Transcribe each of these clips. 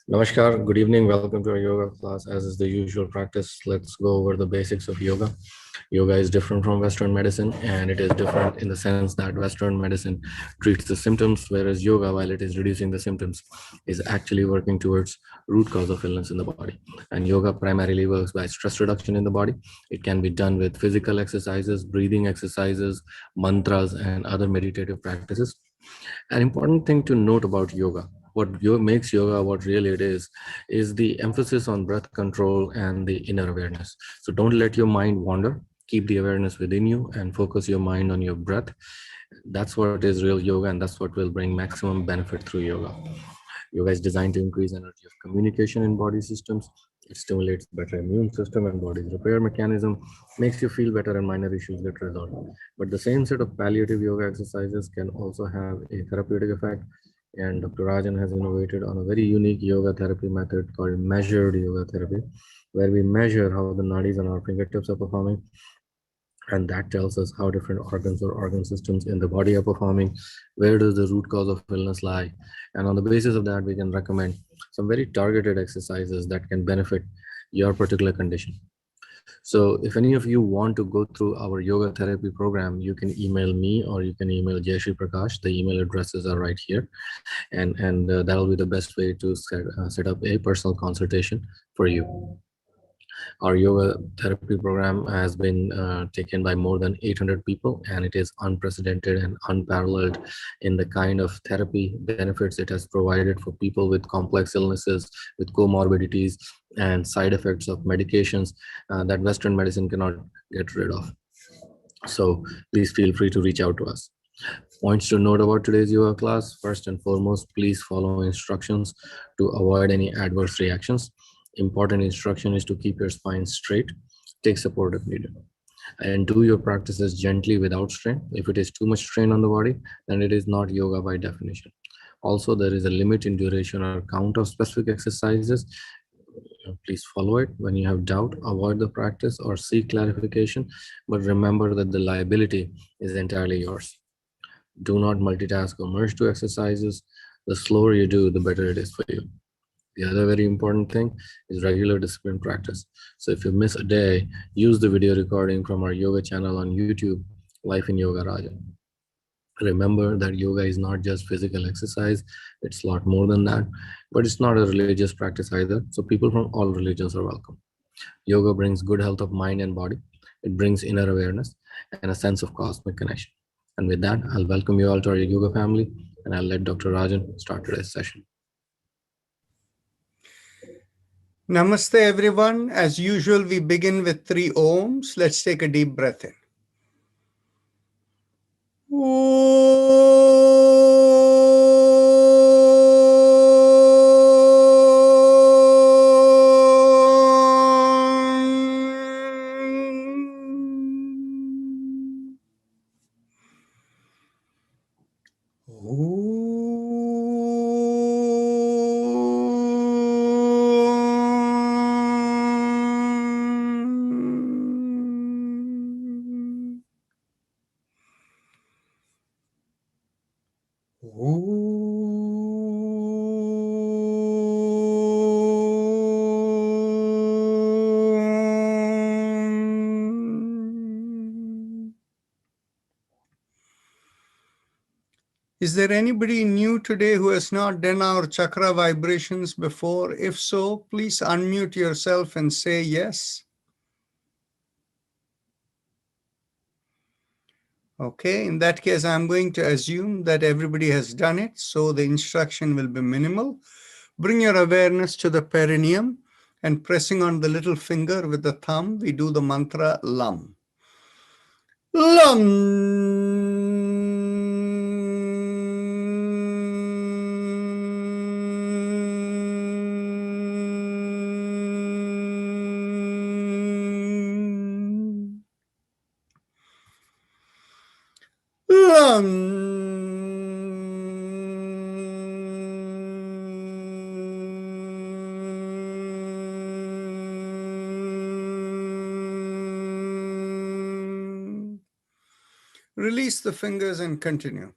Namaskar, good evening, welcome to our yoga class. As is the usual practice, let's go over the basics of yoga. Yoga is different from Western medicine, and it is different in the sense that Western medicine treats the symptoms, whereas yoga, while it is reducing the symptoms, is actually working towards root cause of illness in the body. And yoga primarily works by stress reduction in the body. It can be done with physical exercises, breathing exercises, mantras, and other meditative practices. An important thing to note about yoga, what makes yoga what really it is the emphasis on breath control and the inner awareness. So don't let your mind wander. Keep the awareness within you and focus your mind on your breath. That's what is real yoga, and that's what will bring maximum benefit through yoga. Yoga is designed to increase energy of communication in body systems. It stimulates better immune system and body's repair mechanism, makes you feel better and minor issues get resolved. But the same set of palliative yoga exercises can also have a therapeutic effect. And Dr. Rajan has innovated on a very unique yoga therapy method called measured yoga therapy, where we measure how the nadis on our fingertips are performing, and that tells us how different organs or organ systems in the body are performing, where does the root cause of illness lie, and on the basis of that we can recommend some very targeted exercises that can benefit your particular condition. So if any of you want to go through our yoga therapy program, you can email me or you can email Jayashree Prakash. The email addresses are right here, and that'll be the best way to set up a personal consultation for you. Our yoga therapy program has been taken by more than 800 people, and it is unprecedented and unparalleled in the kind of therapy benefits it has provided for people with complex illnesses, with comorbidities, and side effects of medications that Western medicine cannot get rid of. So please feel free to reach out to us. Points to note about today's yoga class. First and foremost, please follow instructions to avoid any adverse reactions. Important instruction is to keep your spine straight, take support if needed, and do your practices gently without strain. If it is too much strain on the body, then it is not yoga by definition. Also, there is a limit in duration or count of specific exercises. Please follow it. When you have doubt, avoid the practice or seek clarification, but remember that the liability is entirely yours. Do not multitask or merge two exercises. The slower you do, the better it is for you. The other very important thing is regular discipline practice. So if you miss a day, use the video recording from our yoga channel on YouTube, Life in Yoga Raja. Remember that yoga is not just physical exercise, it's a lot more than that, but it's not a religious practice either. So people from all religions are welcome. Yoga brings good health of mind and body. It brings inner awareness and a sense of cosmic connection. And with that, I'll welcome you all to our yoga family, and I'll let Dr. Rajan start today's session. Namaste, everyone. As usual, we begin with 3 ohms. Let's take a deep breath in. Is there anybody new today who has not done our chakra vibrations before? If so, please unmute yourself and say yes. Okay, in that case, I'm going to assume that everybody has done it, so the instruction will be minimal. Bring your awareness to the perineum and pressing on the little finger with the thumb, we do the mantra LUM. LUM. Release the fingers and continue.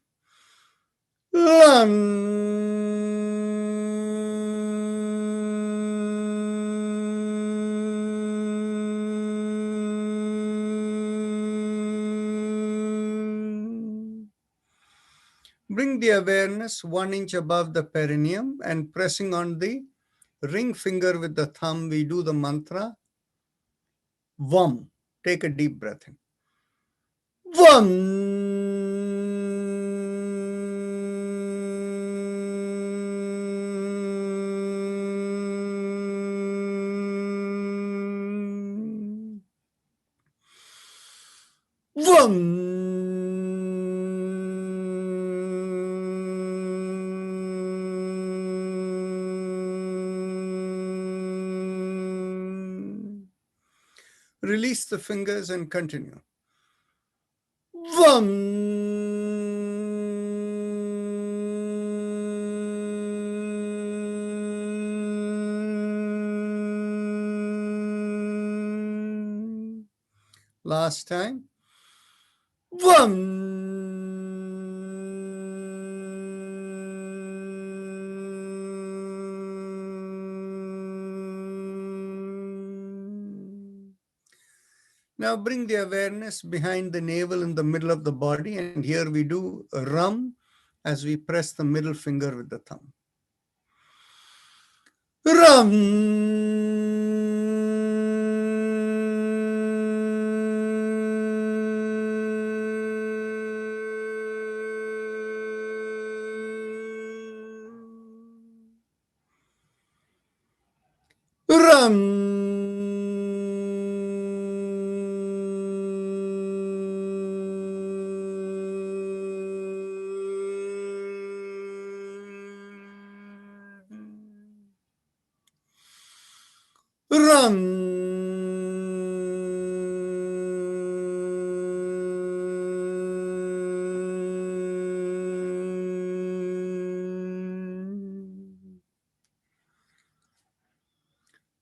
Bring the awareness 1 inch above the perineum and pressing on the ring finger with the thumb, we do the mantra VAM. Take a deep breath in. VAM. Release the fingers and continue. Vam. Last time. Vam. Now bring the awareness behind the navel in the middle of the body, and here we do rum as we press the middle finger with the thumb. Rum. Rum. Rum.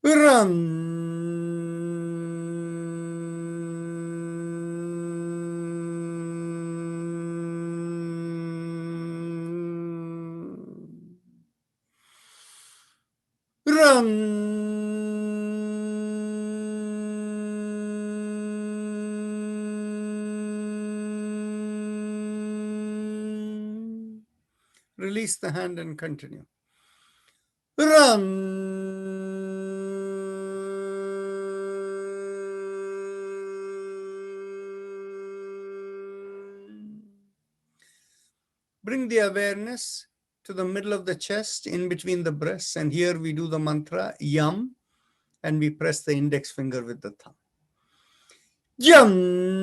Rum. Rum. Release the hand and continue. Rum. Bring the awareness to the middle of the chest, in between the breasts, and here we do the mantra YAM, and we press the index finger with the thumb. YAM.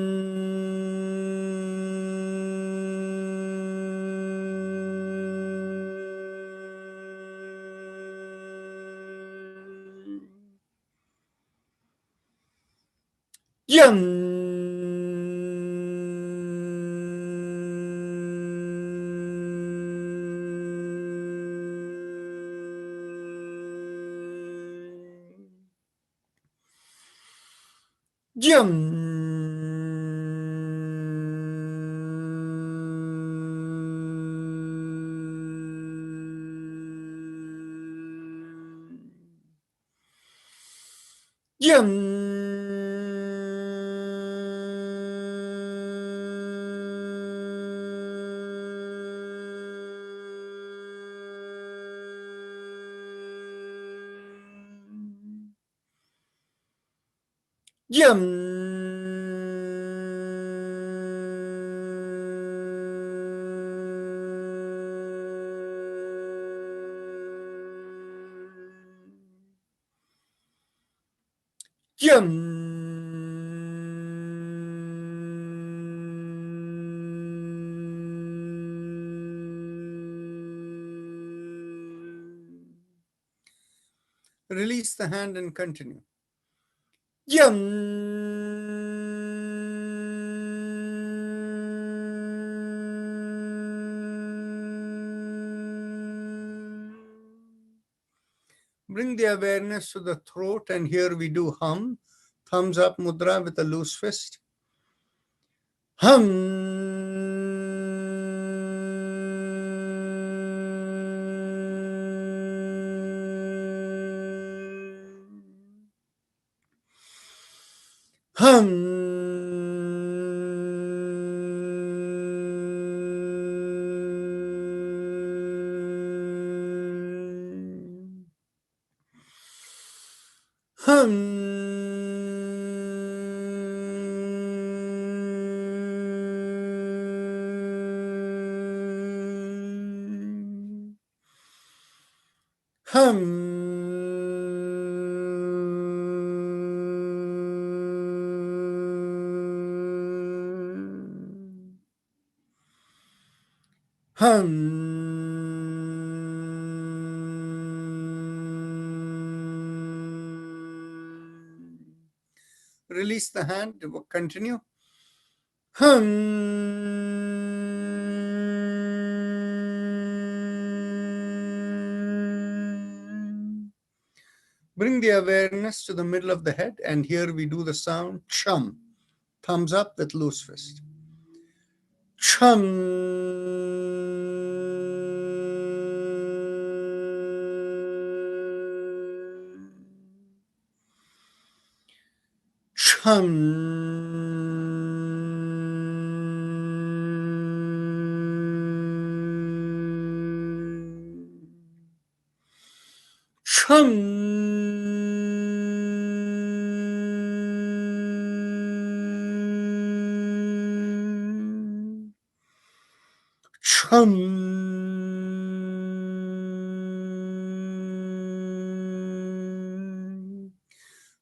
Yum. Yum. Yum. Yum. Yum. Release the hand and continue. Yum. Bring the awareness to the throat, and here we do hum. Thumbs up mudra with a loose fist. Hum. Hum. Release the hand. Continue. Bring the awareness to the middle of the head, and here we do the sound chum. Thumbs up with loose fist. Chum.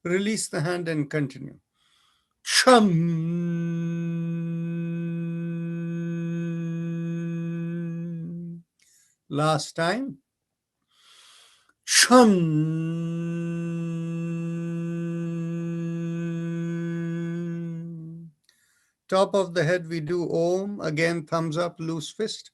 Release the hand and continue. Last time. Top of the head, we do Om. Again, thumbs up, loose fist.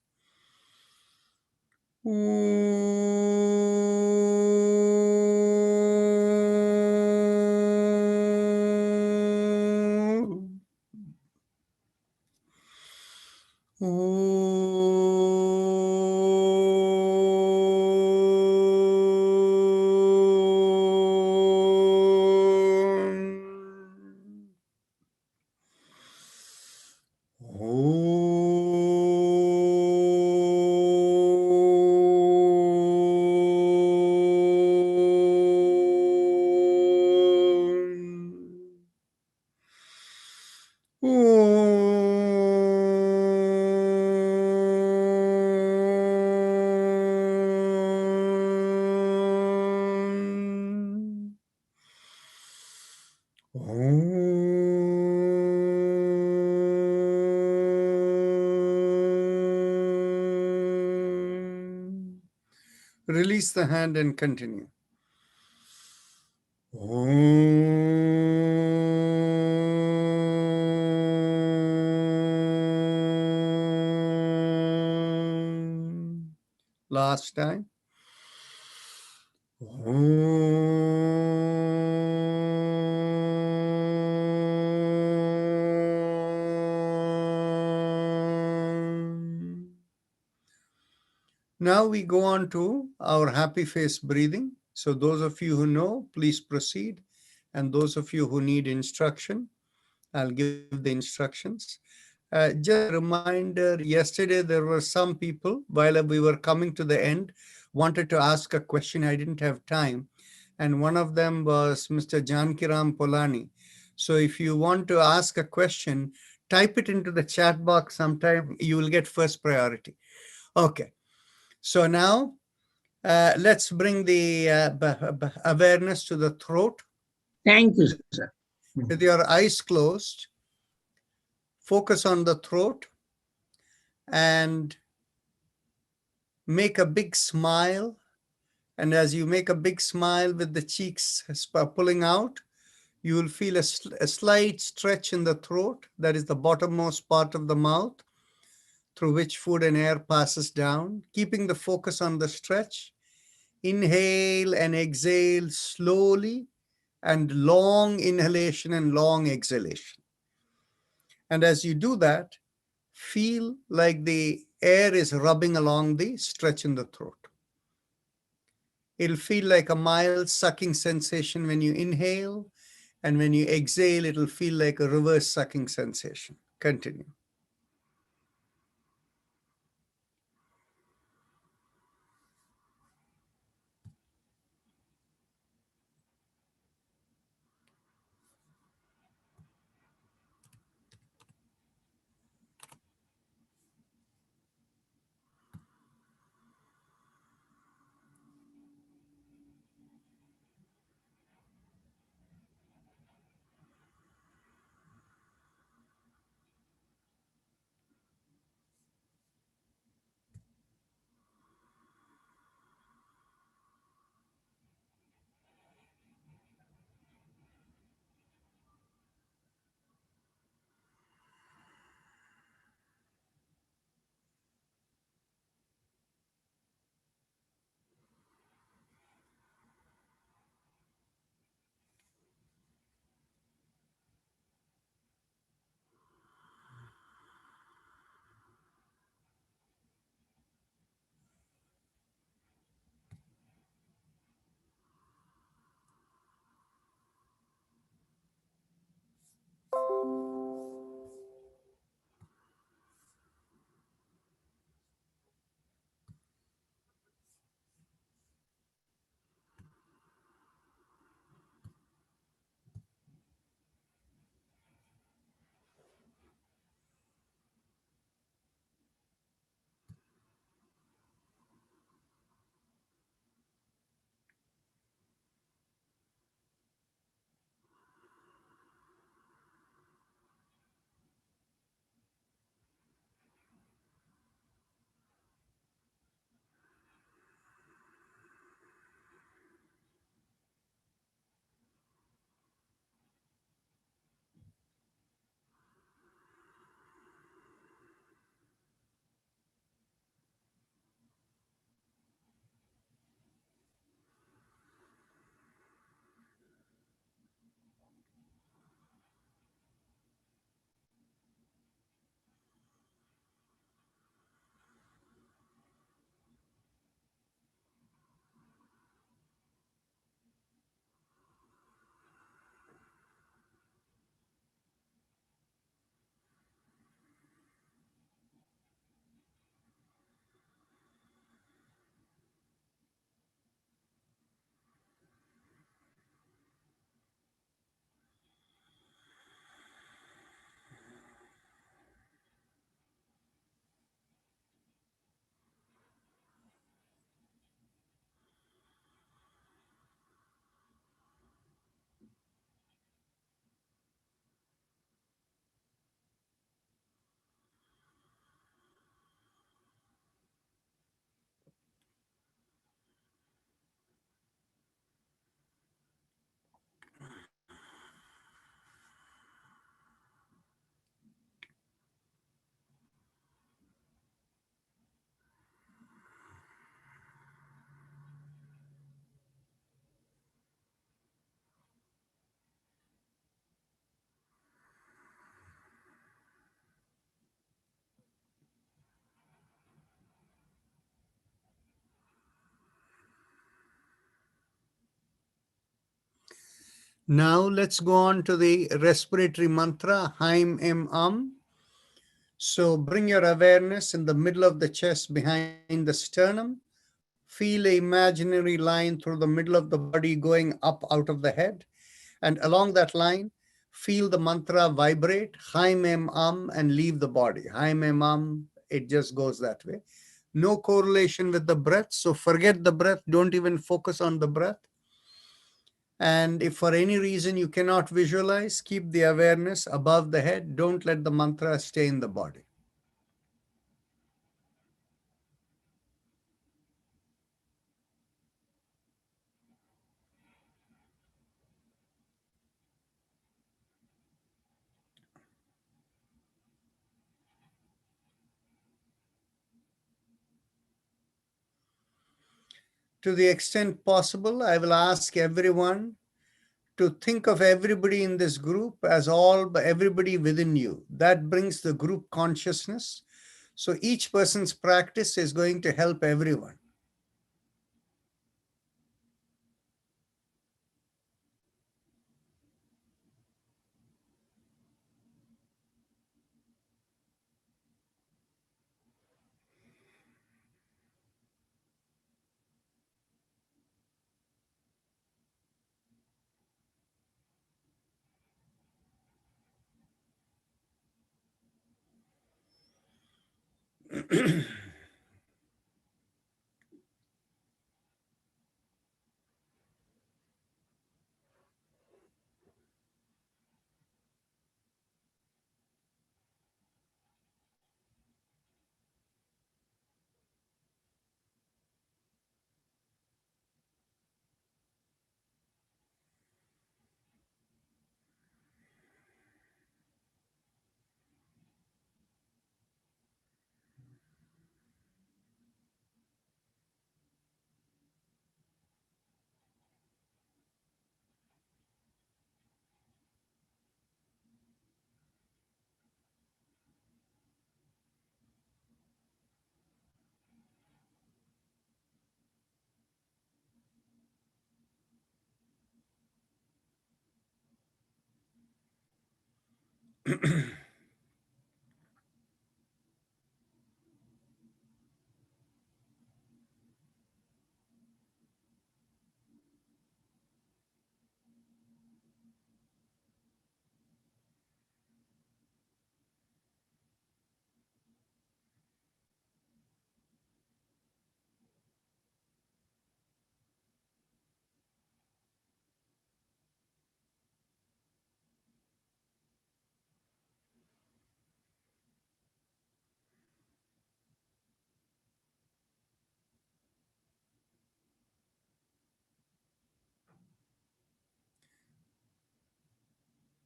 Release the hand and continue. Last time. Now we go on to our happy face breathing. So those of you who know, please proceed. And those of you who need instruction, I'll give the instructions. Just a reminder, yesterday there were some people, while we were coming to the end, wanted to ask a question. I didn't have time. And one of them was Mr. Jankiram Polani. So if you want to ask a question, type it into the chat box sometime. You will get first priority. Okay. So now let's bring the awareness to the throat. Thank you, sir. With your eyes closed, focus on the throat and make a big smile. And as you make a big smile with the cheeks pulling out, you will feel a slight stretch in the throat. That is the bottommost part of the mouth through which food and air passes down. Keeping the focus on the stretch. Inhale and exhale slowly, and long inhalation and long exhalation. And as you do that, feel like the air is rubbing along the stretch in the throat. It'll feel like a mild sucking sensation when you inhale, and when you exhale, it'll feel like a reverse sucking sensation. Continue. Now let's go on to the respiratory mantra, Haim Em So bring your awareness in the middle of the chest behind the sternum. Feel an imaginary line through the middle of the body going up out of the head. And along that line, feel the mantra vibrate, Haim Em and leave the body. Haim Em it just goes that way. No correlation with the breath. So forget the breath. Don't even focus on the breath. And if for any reason you cannot visualize, keep the awareness above the head. Don't let the mantra stay in the body. To the extent possible, I will ask everyone to think of everybody in this group as everybody within you. That brings the group consciousness. So each person's practice is going to help everyone.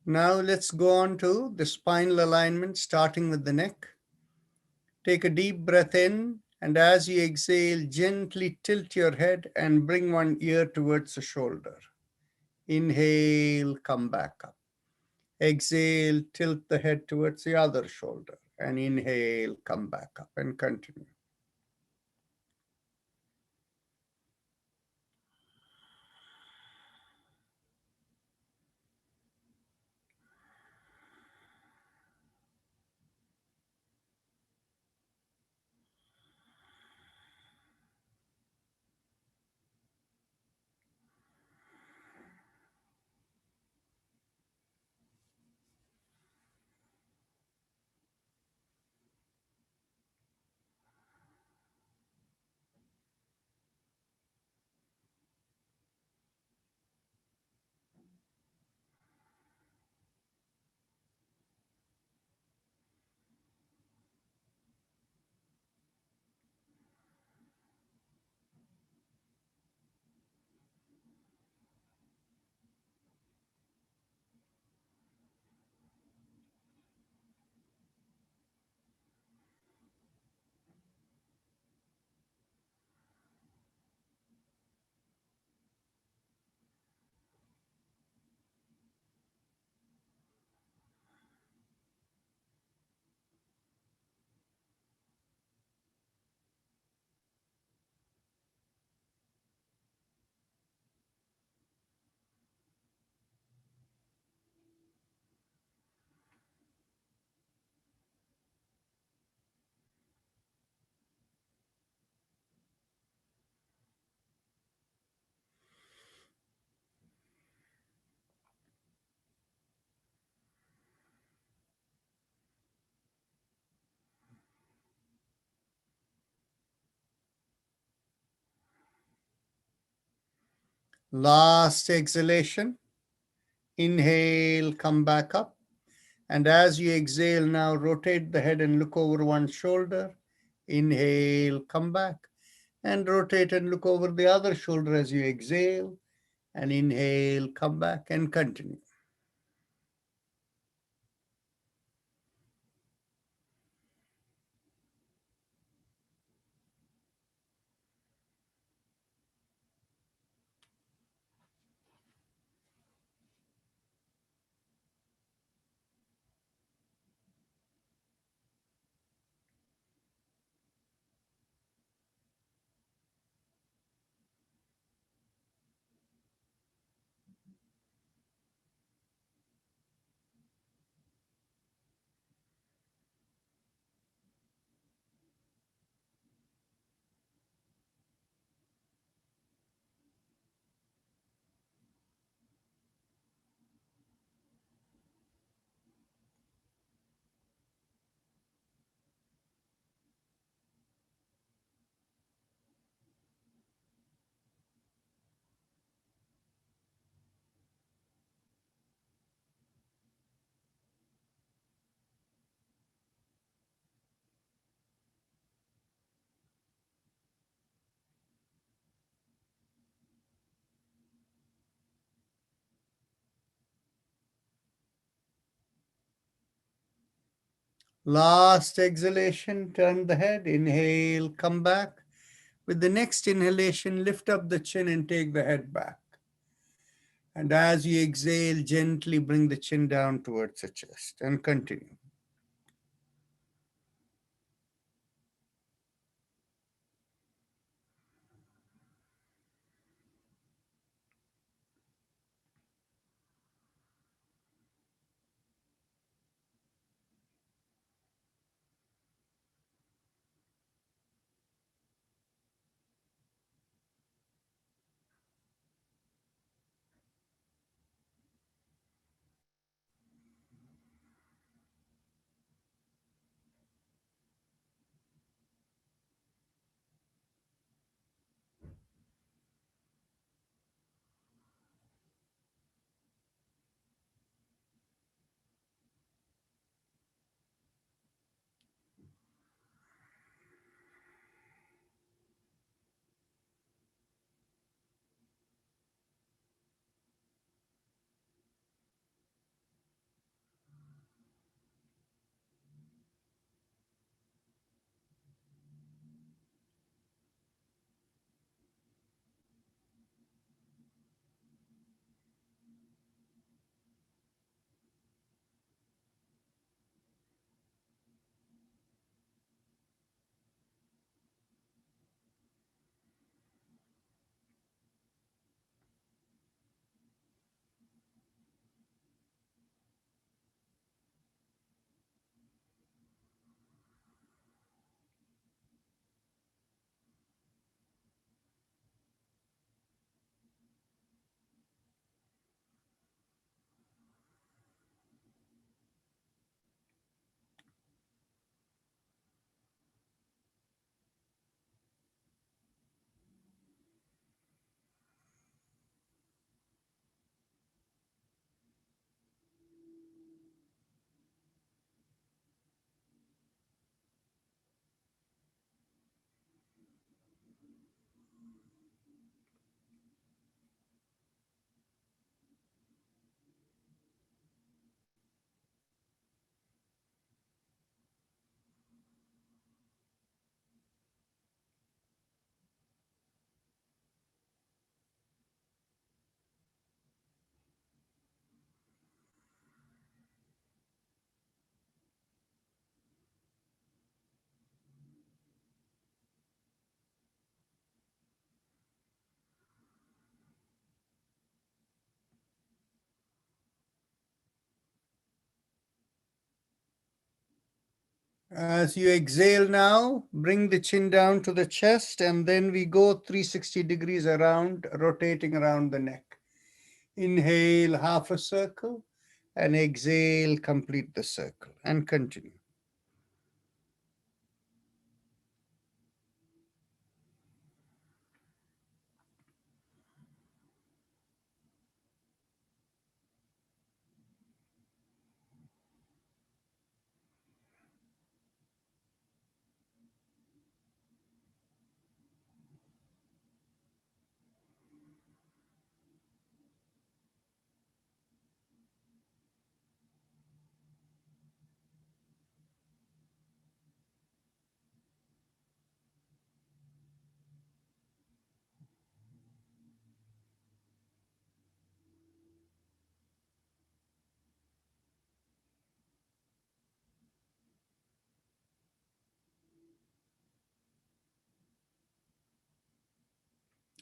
Now let's go on to the spinal alignment, starting with the neck. Take a deep breath in, and as you exhale, gently tilt your head and bring one ear towards the shoulder. Inhale, come back up. Exhale, tilt the head towards the other shoulder. And inhale, come back up and continue. Last exhalation. Inhale, come back up. And as you exhale now, rotate the head and look over one shoulder. Inhale, come back. And rotate and look over the other shoulder as you exhale. And inhale, come back and continue. Last exhalation, turn the head. Inhale, come back. With the next inhalation, lift up the chin and take the head back. And as you exhale, gently bring the chin down towards the chest and continue. As you exhale now, bring the chin down to the chest, and then we go 360 degrees around, rotating around the neck. Inhale, half a circle, and exhale, complete the circle, and continue.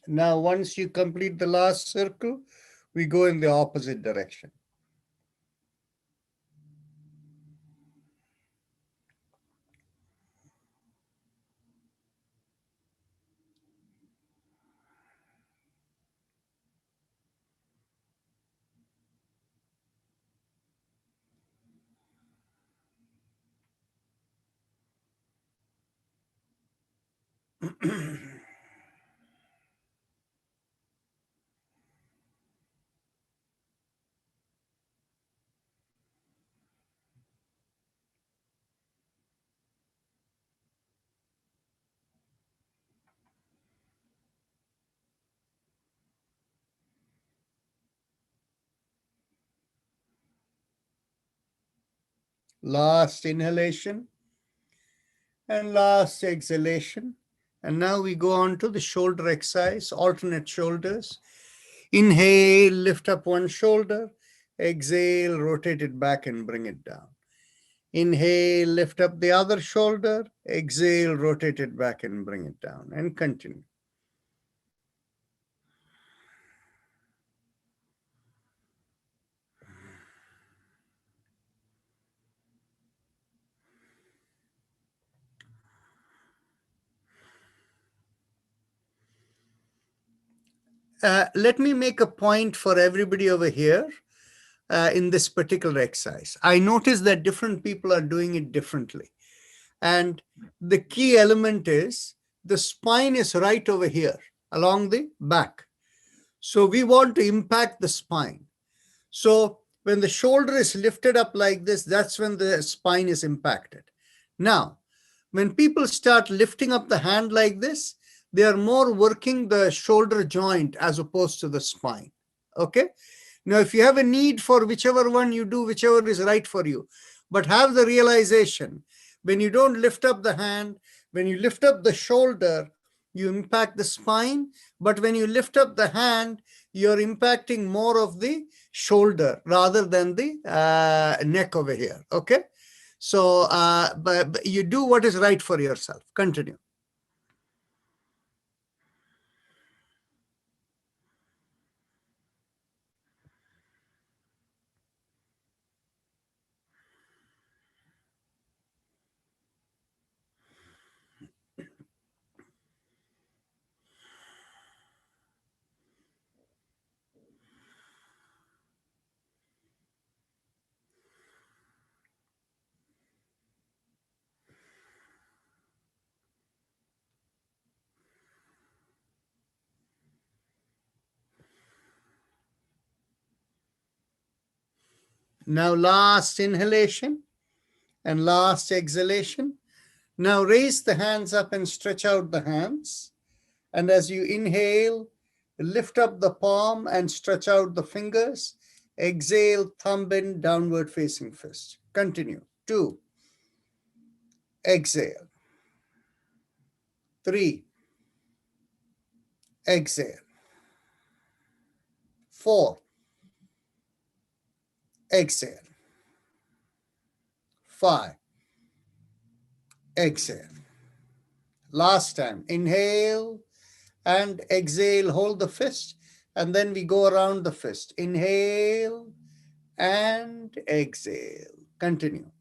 Now, once you complete the last circle, we go in the opposite direction. Last inhalation and last exhalation. And now we go on to the shoulder exercise, alternate shoulders. Inhale, lift up one shoulder. Exhale, rotate it back and bring it down. Inhale, lift up the other shoulder. Exhale, rotate it back and bring it down. And continue. Let me make a point for everybody over here in this particular exercise. I notice that different people are doing it differently. And the key element is the spine is right over here along the back. So we want to impact the spine. So when the shoulder is lifted up like this, that's when the spine is impacted. Now, when people start lifting up the hand like this, they are more working the shoulder joint as opposed to the spine. Okay? Now, if you have a need for whichever one you do, whichever is right for you, but have the realization, when you don't lift up the hand, when you lift up the shoulder, you impact the spine. But when you lift up the hand, you're impacting more of the shoulder rather than the neck over here. Okay? So but you do what is right for yourself. Continue. Now last inhalation and last exhalation. Now raise the hands up and stretch out the hands. And as you inhale, lift up the palm and stretch out the fingers. Exhale, thumb in, downward facing fist. Continue. 2. Exhale. 3. Exhale. 4. Exhale. 5. Exhale. Last time. Inhale and exhale. Hold the fist. And then we go around the fist. Inhale and exhale. Continue.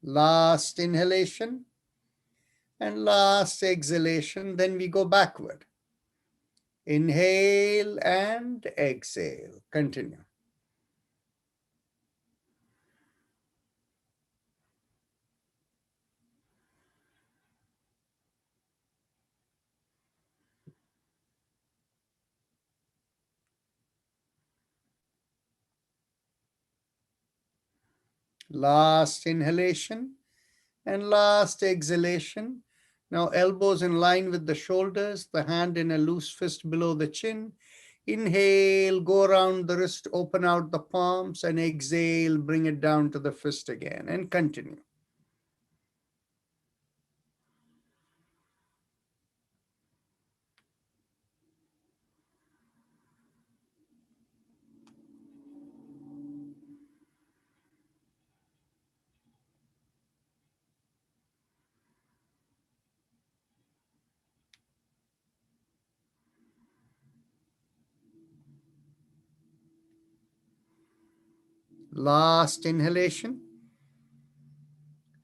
Last inhalation and last exhalation. Then we go backward. Inhale and exhale. Continue. Last inhalation and last exhalation. Now elbows in line with the shoulders, the hand in a loose fist below the chin. Inhale, go around the wrist, open out the palms, and exhale, bring it down to the fist again, and continue. Last inhalation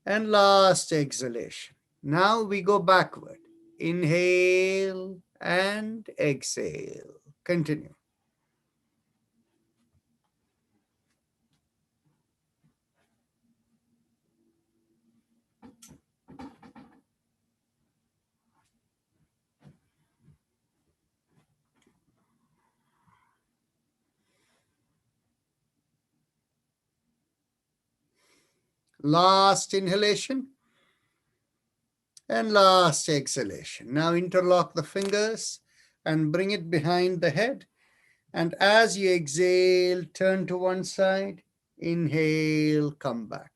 and last exhalation. Now we go backward. Inhale and exhale. Continue. Last inhalation and last exhalation. Now interlock the fingers and bring it behind the head. And as you exhale, turn to one side. Inhale, come back.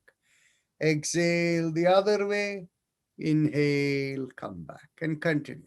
Exhale the other way. Inhale, come back, and continue.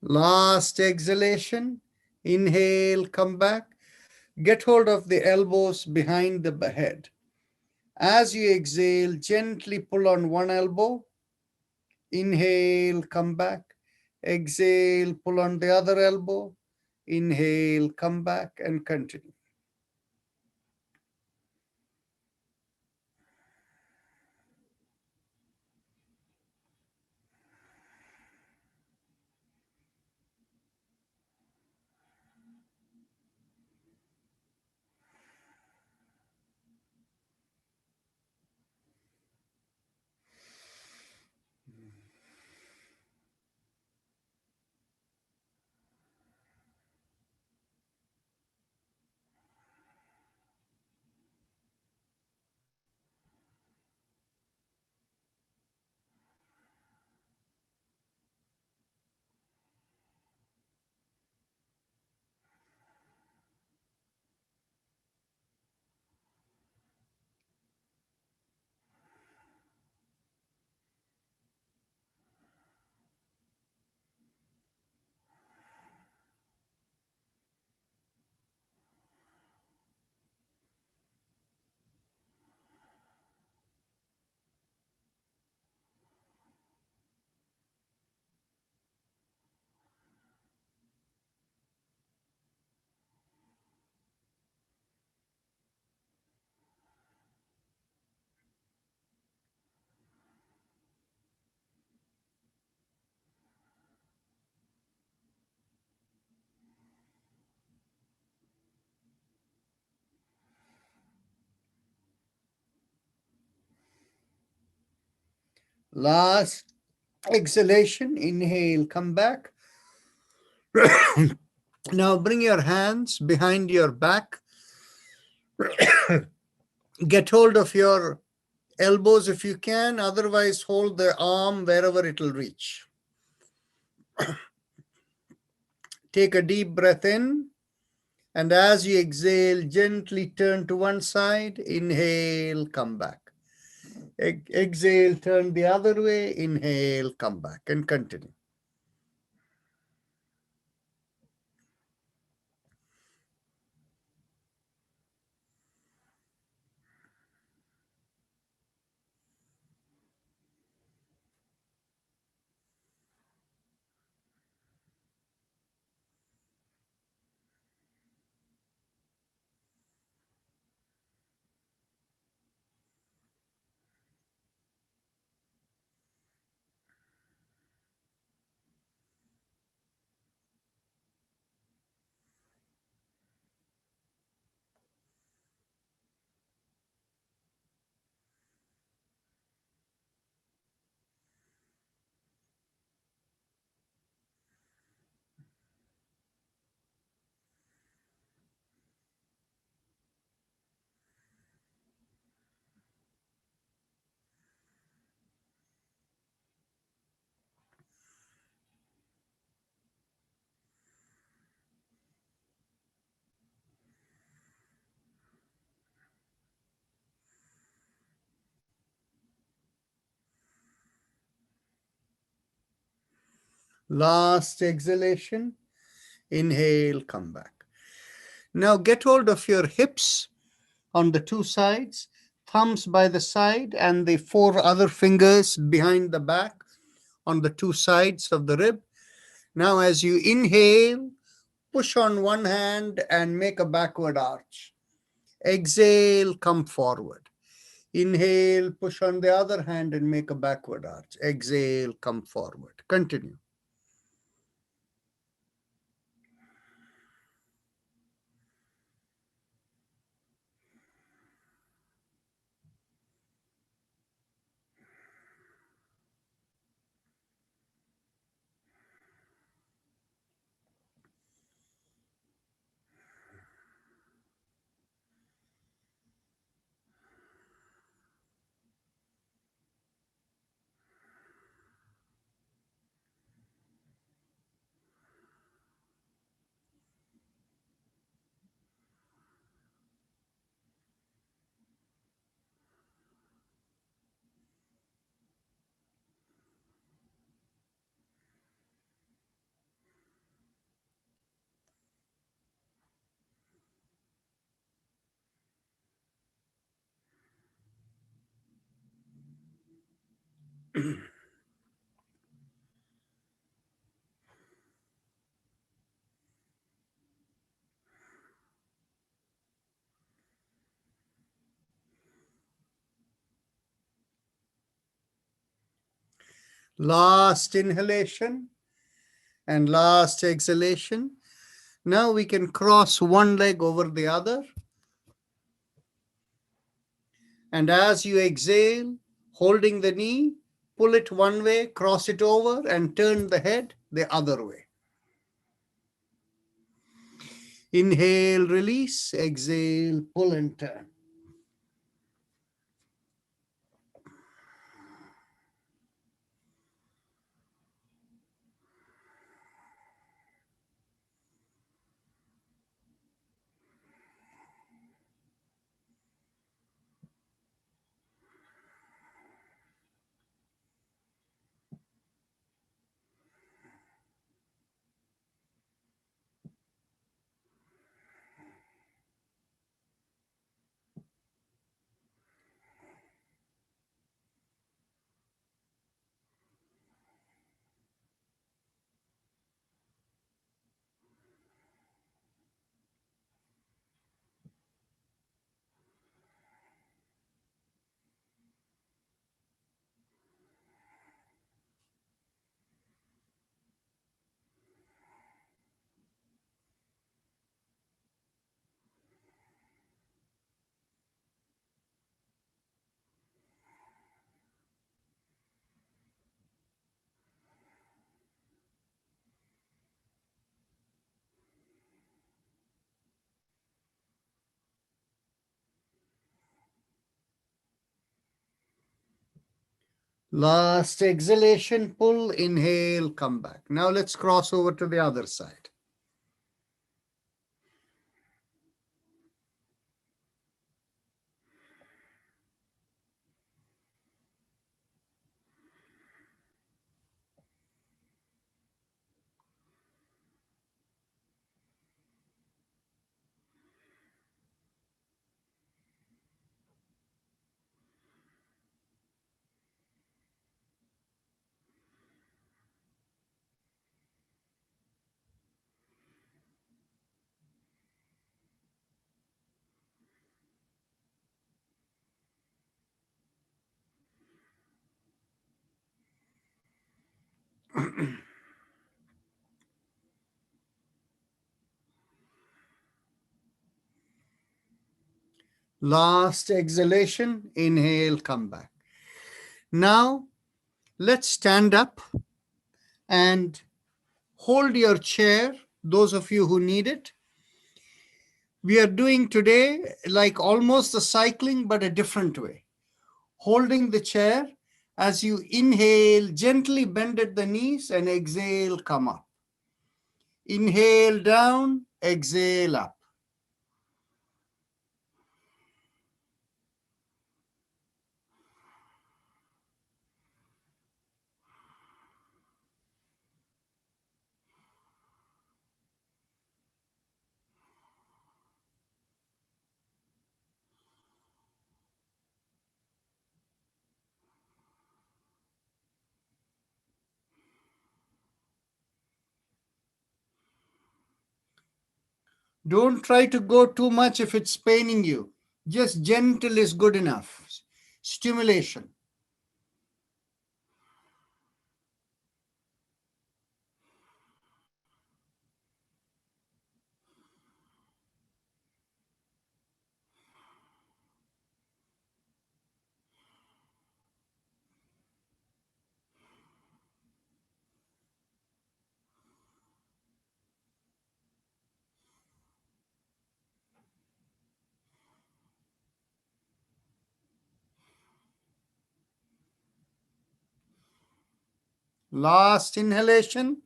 Last exhalation. Inhale, come back. Get hold of the elbows behind the head. As you exhale, gently pull on one elbow. Inhale, come back. Exhale, pull on the other elbow. Inhale, come back, and continue. Last exhalation. Inhale, come back. Now bring your hands behind your back. Get hold of your elbows if you can. Otherwise, hold the arm wherever it will reach. Take a deep breath in. And as you exhale, gently turn to one side. Inhale, come back. Exhale, turn the other way. Inhale, come back, and continue. Last exhalation. Inhale, come back. Now get hold of your hips on the two sides, thumbs by the side, and the four other fingers behind the back on the two sides of the rib. Now, as you inhale, push on one hand and make a backward arch. Exhale, come forward. Inhale, push on the other hand and make a backward arch. Exhale, come forward. Continue. Last inhalation and last exhalation. Now we can cross one leg over the other. And as you exhale, holding the knee, pull it one way, cross it over, and turn the head the other way. Inhale, release. Exhale, pull and turn. Last exhalation, pull, inhale, come back. Now let's cross over to the other side. Last exhalation, inhale, come back. Now, let's stand up and hold your chair, those of you who need it. We are doing today like almost a cycling, but a different way. Holding the chair, as you inhale, gently bend at the knees and exhale, come up. Inhale down, exhale up. Don't try to go too much if it's paining you. Just gentle is good enough. Stimulation. Last inhalation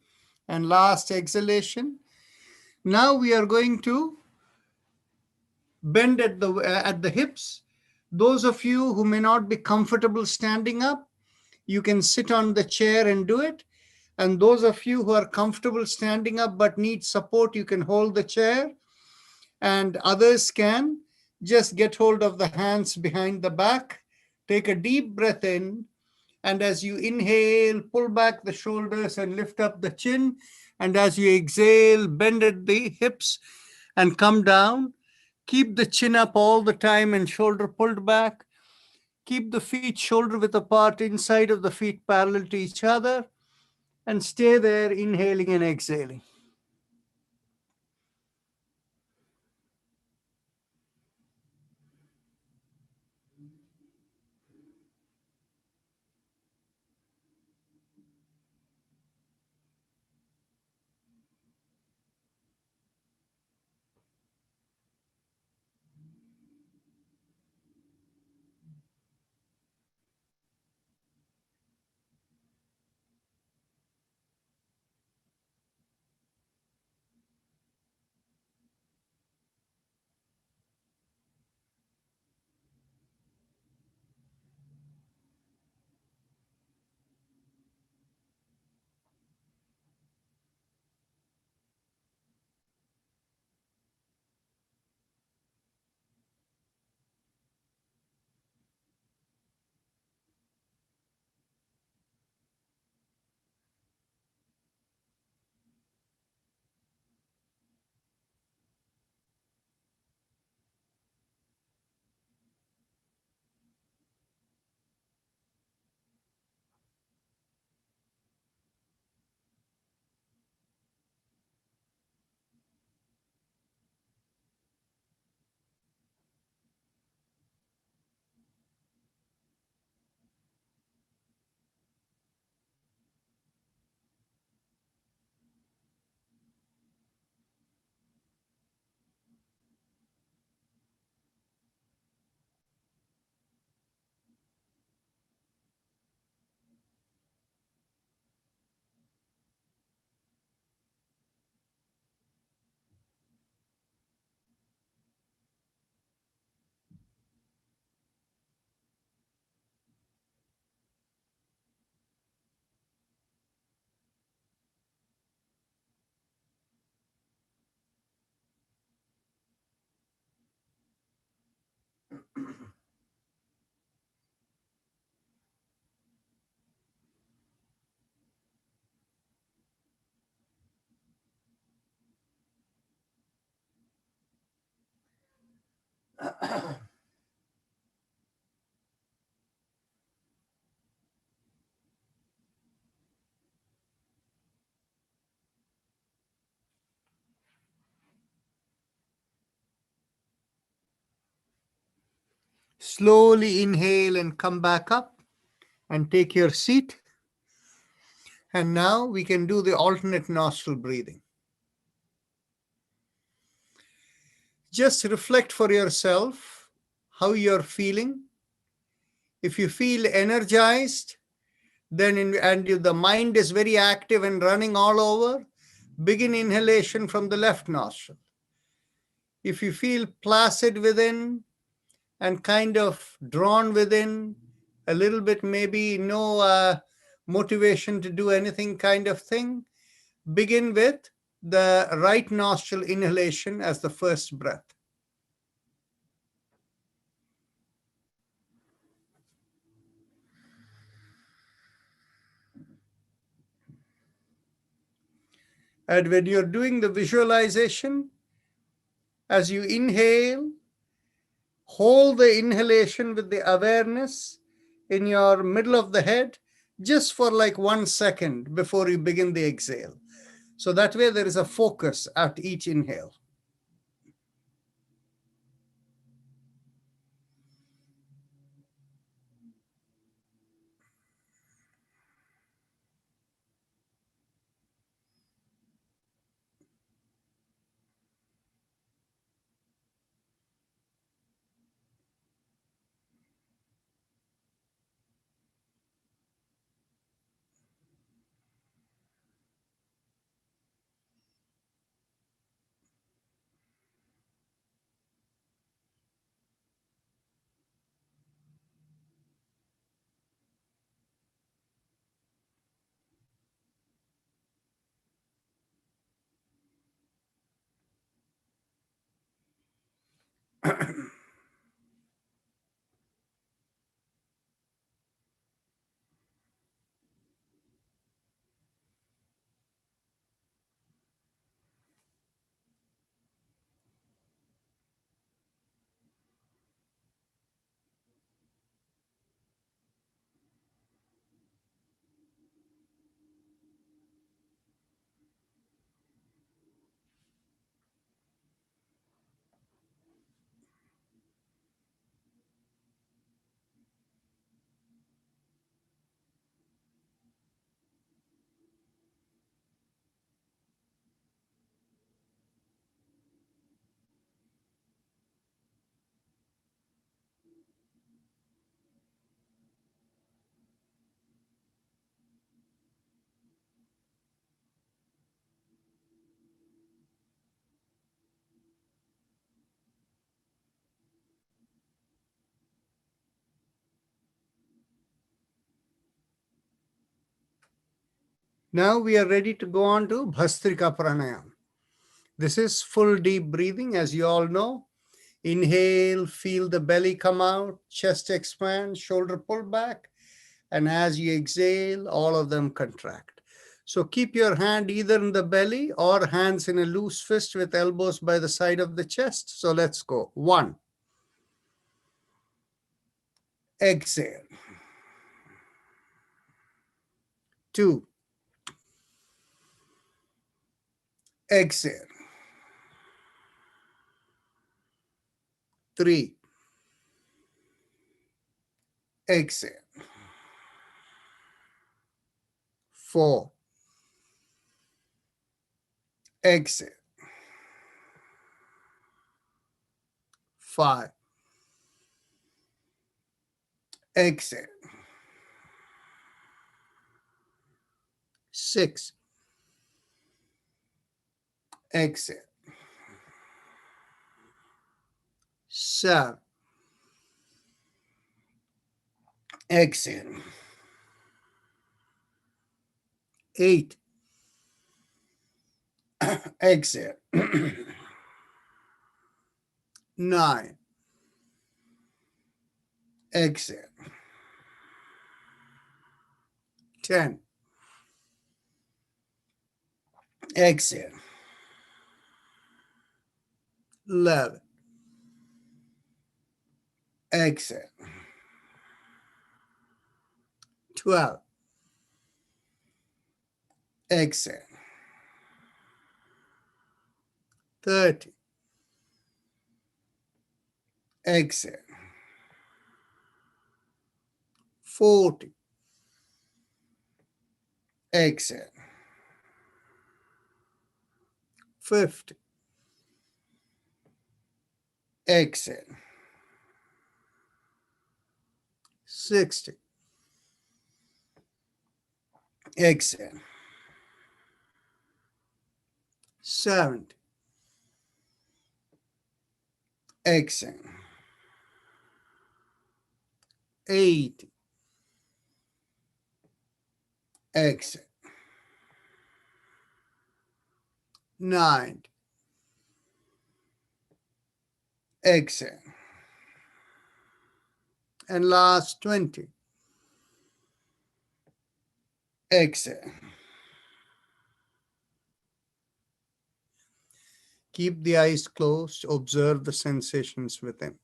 and last exhalation. Now we are going to bend at the hips. Those of you who may not be comfortable standing up, you can sit on the chair and do it. And those of you who are comfortable standing up but need support, you can hold the chair. And others can just get hold of the hands behind the back. Take a deep breath in. And as you inhale, pull back the shoulders and lift up the chin. And as you exhale, bend at the hips and come down. Keep the chin up all the time and shoulder pulled back. Keep the feet shoulder width apart, inside of the feet parallel to each other. And stay there, inhaling and exhaling. Slowly inhale and come back up and take your seat. And now we can do the alternate nostril breathing. Just reflect for yourself how you're feeling. If you feel energized, the mind is very active and running all over, begin inhalation from the left nostril. If you feel placid within and kind of drawn within, a little bit maybe no motivation to do anything kind of thing, begin with the right nostril inhalation as the first breath. And when you're doing the visualization, As you inhale, hold the inhalation with the awareness in your middle of the head just for like 1 second before you begin the exhale. So that way there is a focus at each inhale. Now we are ready to go on to Bhastrika Pranayama. This is full deep breathing, as you all know. Inhale, feel the belly come out, chest expand, shoulder pull back. And as you exhale, all of them contract. So keep your hand either in the belly or hands in a loose fist with elbows by the side of the chest. So let's go. 1. Exhale. 2. Exhale. 3. Exhale. 4. Exhale. 5. Exhale. 6. Exhale. 7. Exhale. 8. Exhale. 9. Exhale. 10. Exhale. 11. Exhale. 12. Exhale. 30. Exhale. 40. Exhale. 50. Exhale. 60. Exhale. 70. Exhale. 80. Exhale. 90. Exhale. And last 20. Exhale. Keep the eyes closed. Observe the sensations within.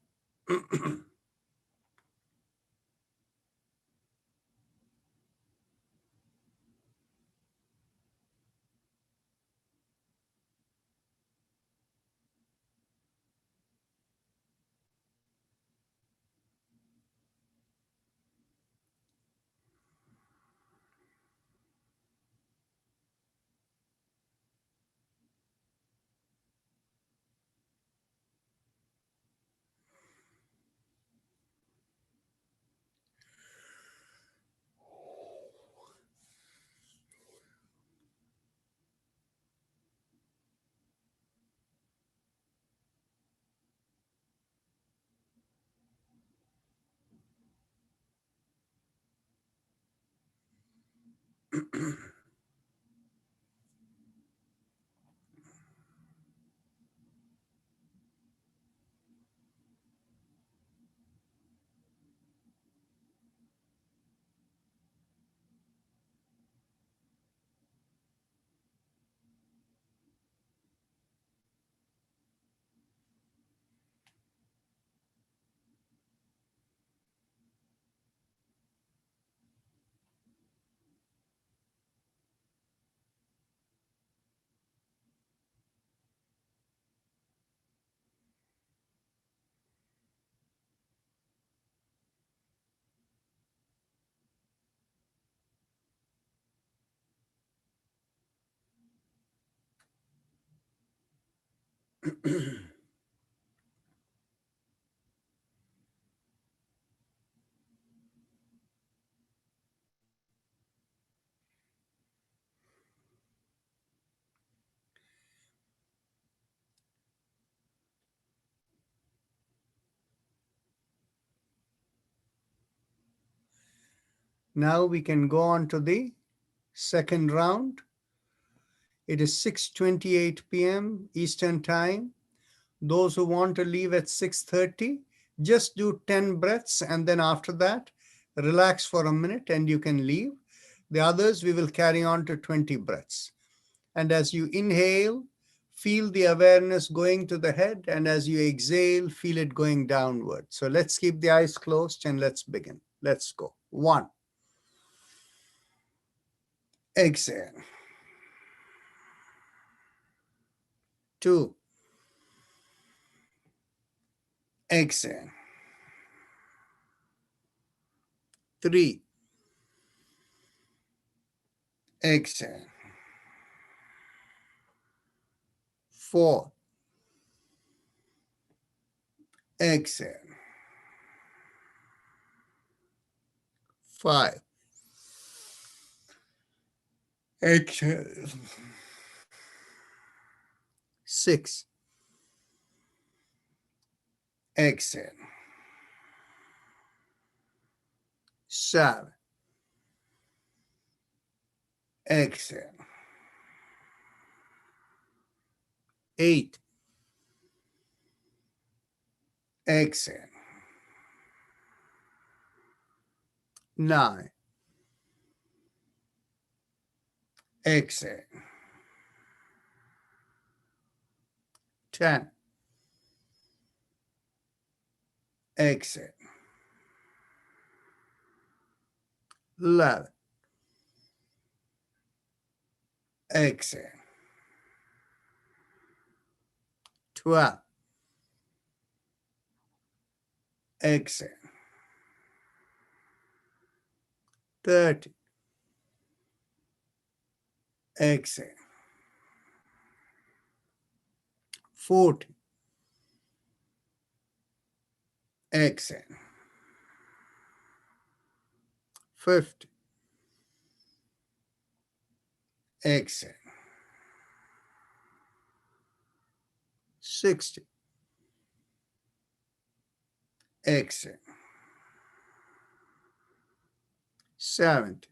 Now we can go on to the second round. It is 6:28 p.m. Eastern Time. Those who want to leave at 6:30, just do 10 breaths, and then after that, relax for a minute and you can leave. The others, we will carry on to 20 breaths. And as you inhale, feel the awareness going to the head, and as you exhale, feel it going downward. So let's keep the eyes closed and let's begin. Let's go. 1. Exhale. 2. Exhale. 3. Exhale. 4. Exhale. 5. Exhale. 6. Exhale. 7. Exhale. 8. Exhale. 9. Exhale. 10. Exhale. 11. Exhale. 12. Exhale. 30. Exhale. 40. Exhale. 50. Exhale. 60. Exhale. 70.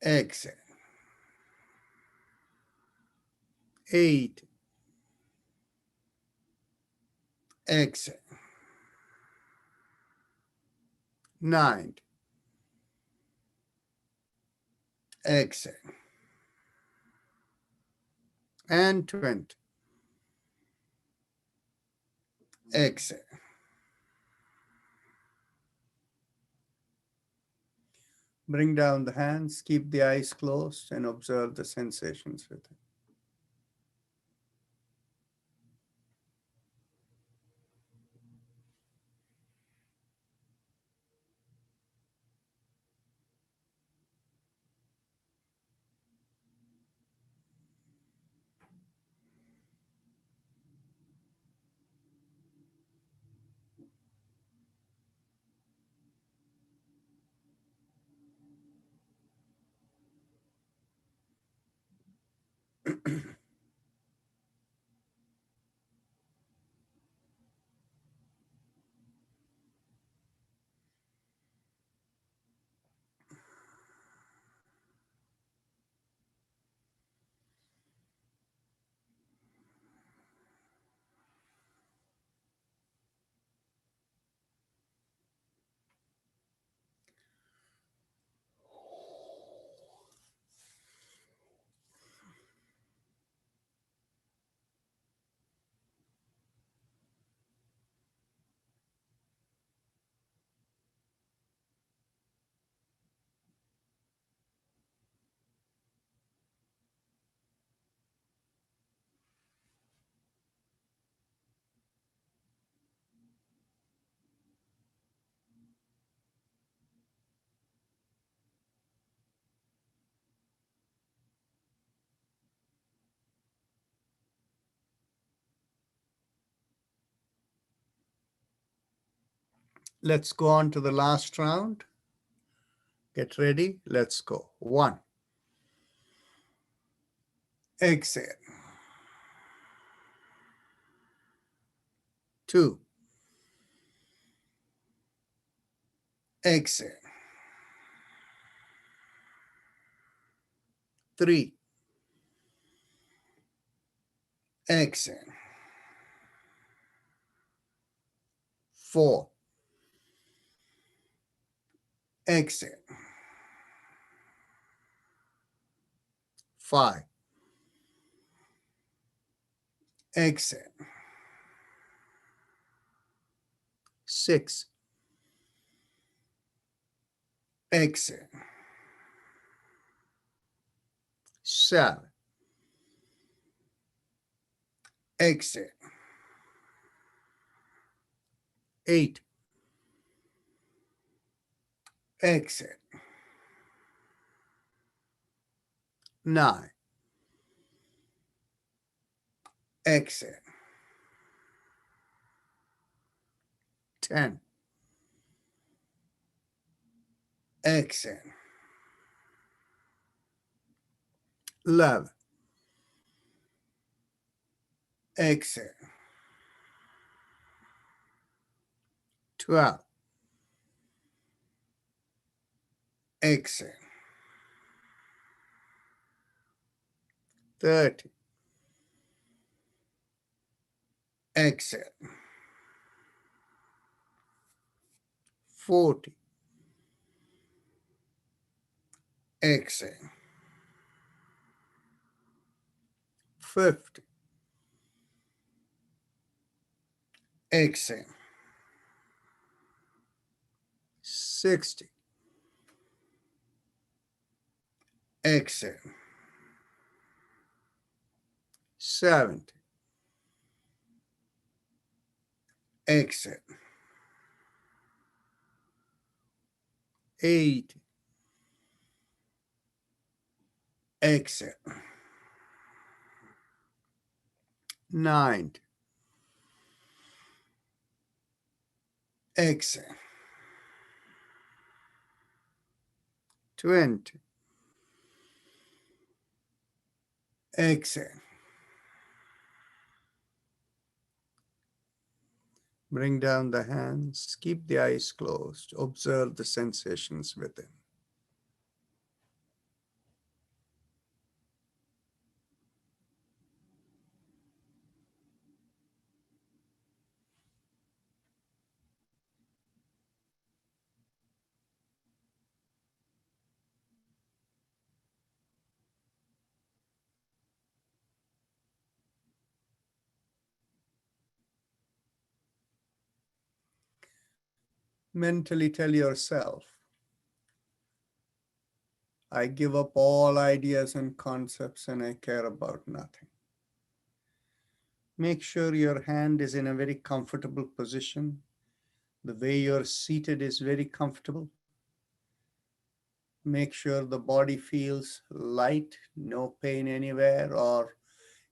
Exhale. 80. Exhale. 90. Exhale. and 20. Exhale. Bring down the hands, keep the eyes closed, and observe the sensations within. Let's go on to the last round. Get ready. Let's go. 1. Exhale. 2. Exhale. 3. Exhale. 4. Exhale. 5. Exhale. 6. Exhale. 7. Exhale. 8. Exhale. 9. Exhale. 10. Exhale. 11. Exhale. 12. Exhale. 30. Exhale. 40. Exhale. 50. Exhale. 60. Exhale. 70. Exhale. 80. Exhale. 90. Exhale. 20. Exhale. Bring down the hands. Keep the eyes closed. Observe the sensations within. Mentally tell yourself, I give up all ideas and concepts and I care about nothing. Make sure your hand is in a very comfortable position. The way you're seated is very comfortable. Make sure the body feels light, no pain anywhere, or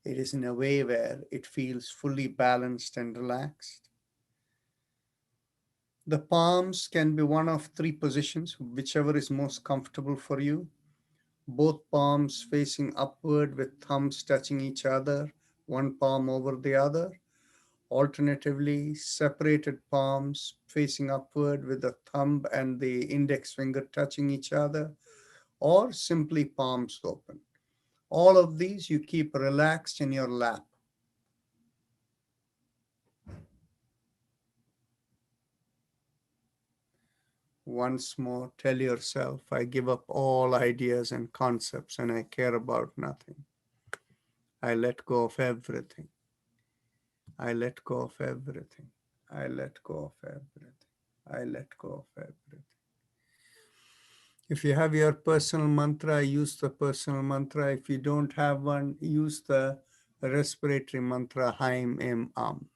it is in a way where it feels fully balanced and relaxed. The palms can be one of three positions, whichever is most comfortable for you. Both palms facing upward with thumbs touching each other, one palm over the other. Alternatively, separated palms facing upward with the thumb and the index finger touching each other, or simply palms open. All of these you keep relaxed in your lap. Once more, tell yourself, I give up all ideas and concepts and I care about nothing. I let go of everything. I let go of everything. I let go of everything. I let go of everything. If you have your personal mantra, use the personal mantra. If you don't have one, use the respiratory mantra, Haim Im Am.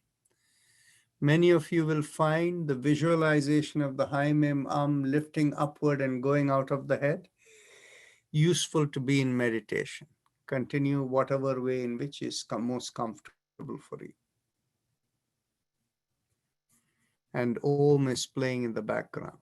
Many of you will find the visualization of the Haim Im Am lifting upward and going out of the head useful to be in meditation. Continue whatever way in which is most comfortable for you. And Om is playing in the background.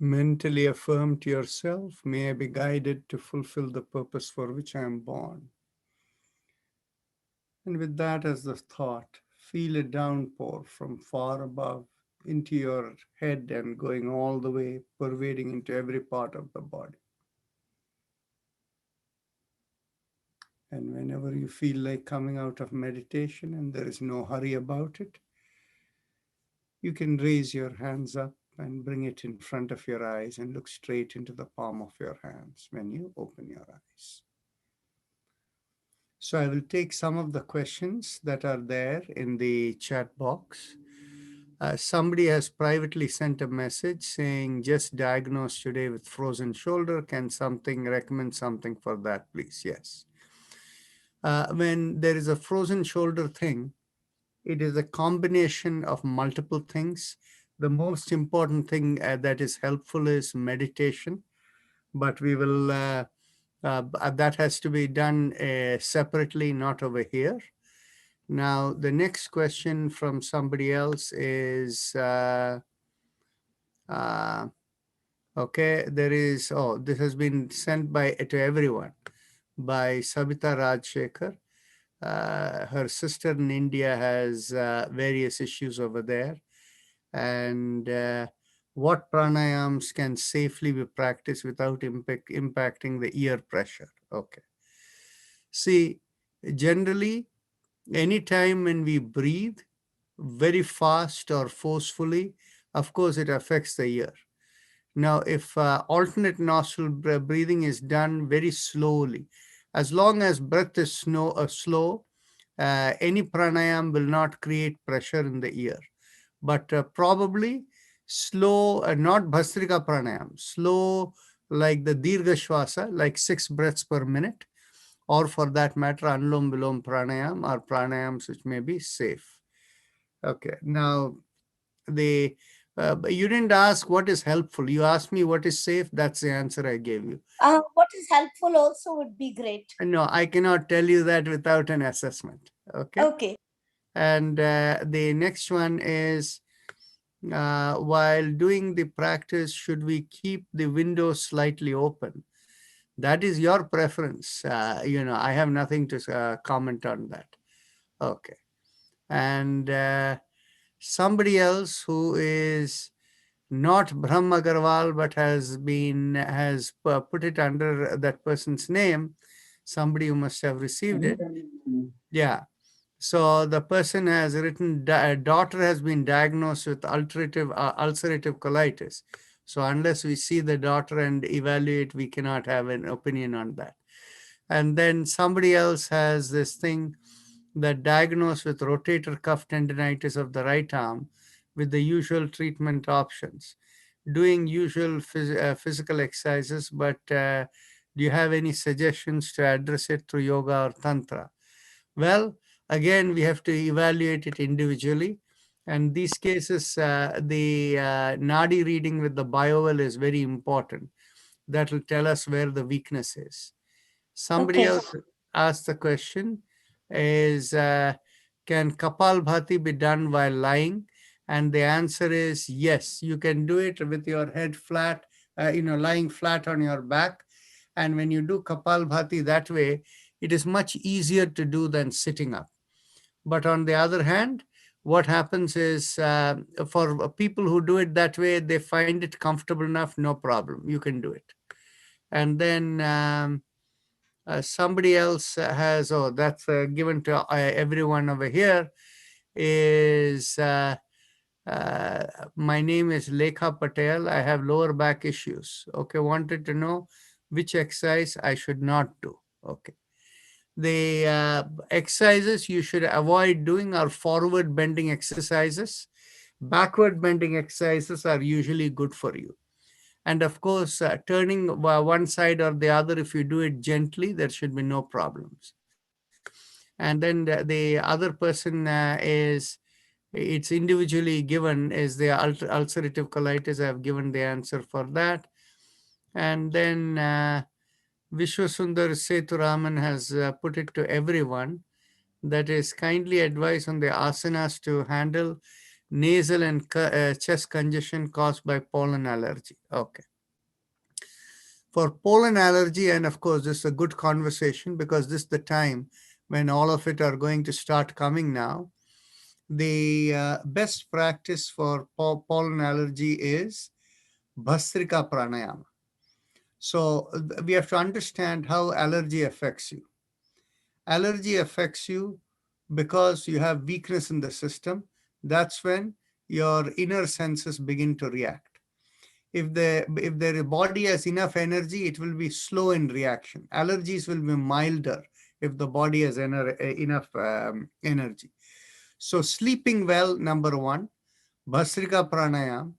Mentally affirm to yourself, may I be guided to fulfill the purpose for which I am born. And with that as the thought, feel a downpour from far above into your head and going all the way, pervading into every part of the body. And whenever you feel like coming out of meditation and there is no hurry about it, you can raise your hands up and bring it in front of your eyes and look straight into the palm of your hands when you open your eyes. So I will take some of the questions that are there in the chat box. Somebody has privately sent a message saying, just diagnosed today with frozen shoulder. Can something recommend something for that, please? Yes. When there is a frozen shoulder thing, it is a combination of multiple things. The most important thing that is helpful is meditation, but we will, that has to be done separately, not over here. Now, the next question from somebody else is, okay, there is, this has been sent to everyone by Sabita Rajshekhar. Her sister in India has various issues over there. And what pranayams can safely be practiced without impacting the ear pressure? Okay. See, generally, anytime when we breathe very fast or forcefully, of course, it affects the ear. Now, if alternate nostril breathing is done very slowly, as long as breath is slow, any pranayam will not create pressure in the ear. But probably slow, not Bhastrika Pranayam, slow like the Dirgha Shwasa, like 6 breaths per minute, or for that matter, Anulom Vilom Pranayam or pranayams which may be safe. Okay, now you didn't ask what is helpful. You asked me what is safe. That's the answer I gave you. What is helpful also would be great. No, I cannot tell you that without an assessment. Okay. Okay. And the next one is, while doing the practice, should we keep the window slightly open? That is your preference. I have nothing to comment on that. Okay. And somebody else who is not Brahm Agarwal, but has put it under that person's name, somebody who must have received it. Yeah. So the person has written, daughter has been diagnosed with ulcerative colitis. So unless we see the daughter and evaluate, we cannot have an opinion on that. And then somebody else has this thing that diagnosed with rotator cuff tendinitis of the right arm with the usual treatment options, doing usual physical exercises, but do you have any suggestions to address it through yoga or tantra? Well, again, we have to evaluate it individually. And these cases, the Nadi reading with the biovel is very important. That will tell us where the weakness is. Somebody else asked the question is, can Kapalbhati be done while lying? And the answer is yes, you can do it with your head flat, lying flat on your back. And when you do Kapalbhati that way, it is much easier to do than sitting up. But on the other hand, what happens is for people who do it that way, they find it comfortable enough, no problem. You can do it. And then somebody else has, that's given to everyone over here, is my name is Lekha Patel. I have lower back issues. Okay, wanted to know which exercise I should not do. Okay. The exercises you should avoid doing are forward bending exercises. Backward bending exercises are usually good for you. And of course, turning one side or the other, if you do it gently, there should be no problems. And then the other person it's individually given is the ulcerative colitis. I have given the answer for that. And then Vishwasundar Seturaman has put it to everyone, that is kindly advice on the asanas to handle nasal and chest congestion caused by pollen allergy. Okay. For pollen allergy, and of course, this is a good conversation because this is the time when all of it are going to start coming now. The best practice for pollen allergy is Bhastrika Pranayama. So we have to understand how allergy affects you. Allergy affects you because you have weakness in the system. That's when your inner senses begin to react. If the body has enough energy, it will be slow in reaction. Allergies will be milder if the body has enough energy. So sleeping well, number one, Bhastrika Pranayama,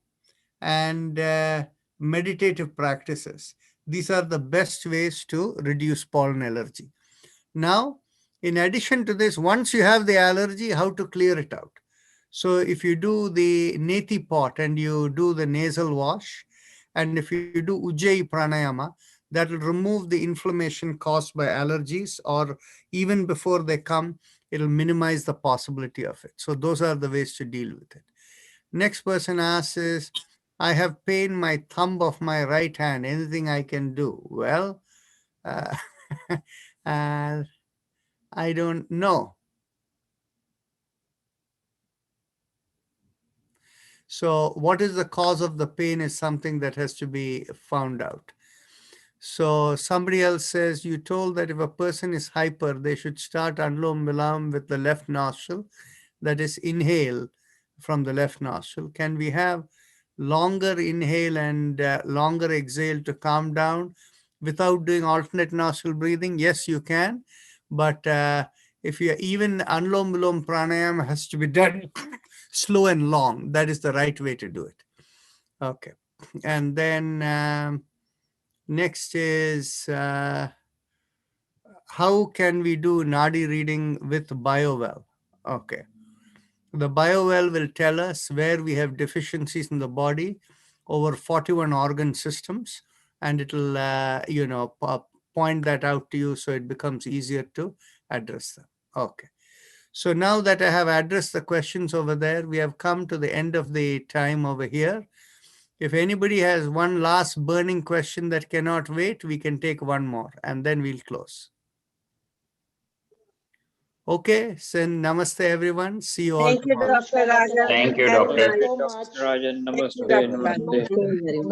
and meditative practices. These are the best ways to reduce pollen allergy. Now, in addition to this, once you have the allergy, how to clear it out? So if you do the neti pot and you do the nasal wash, and if you do Ujjayi Pranayama, that will remove the inflammation caused by allergies, or even before they come, it will minimize the possibility of it. So those are the ways to deal with it. Next person asks is, I have pain my thumb of my right hand. Anything I can do? Well, uh, I don't know. So what is the cause of the pain is something that has to be found out. So somebody else says, you told that if a person is hyper, they should start Anulom Vilam with the left nostril, that is inhale from the left nostril. Can we have longer inhale and longer exhale to calm down without doing alternate nostril breathing? Yes, you can. But if you even Anulom Vilam Pranayama has to be done slow and long. That is the right way to do it. Okay. And then next is how can we do Nadi reading with BioWell? Okay. The BioWell will tell us where we have deficiencies in the body over 41 organ systems, and it will, point that out to you so it becomes easier to address them. Okay. So now that I have addressed the questions over there, we have come to the end of the time over here. If anybody has one last burning question that cannot wait, we can take one more and then we'll close. Okay, so namaste everyone. See you all Thank you, tomorrow. Dr. Rajan. Thank Thank you, you doctor. so much. Rajan, Thank you, namaste. Dr. Namaste. Rajan. Thank you very much.